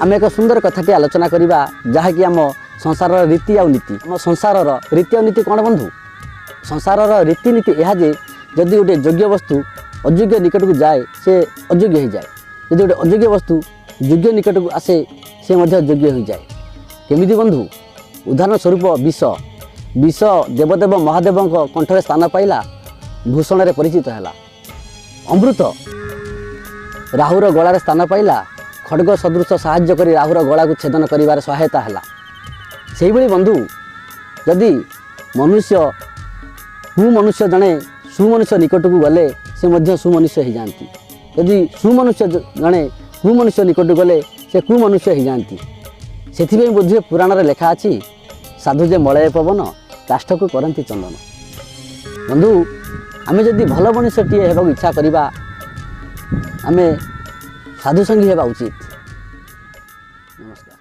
आम एक सुंदर कथाटी आलोचना करवा जहाँकि आम संसार रीति आ नीति आम संसार रीति आ नीति कौन बंधु संसार रीतिनीति यह जे जदि गोटे योग्य वस्तु अयोग्य निकट को जाए से अयोग्य हो जाए जदि गोटे अयोग्य वस्तु योग्य निकट को आसे से योग्य हो जाए केमिति बंधु उदाहरण स्वरूप विष विष देवदेव महादेव कंठरे स्थान पाइला भूषण रे परिचित है अमृत राहुर गलार स्थान पाइला खड्ग सदृश साहाय्य करी राहुर गला को छेदन करिवार सहायता है से भली बंधु जदि मनुष्य कुमनुष्य जड़े सुमनुष्य निकट को गले से मध्य सुमनुष्य हो जाती यदि सुमनुष्य जड़े कुमनुष्य निकट गले से कुमनुष्य हो जाती से बोधे पुराण रे लेखा अच्छी साधु जे मलय पवन काष्ठ को करती चंदन बंधु आमे जदि भल मनुष्यटीए हेबाक इच्छा करिबा आमे साधु संगी हेबा उचित। नमस्कार।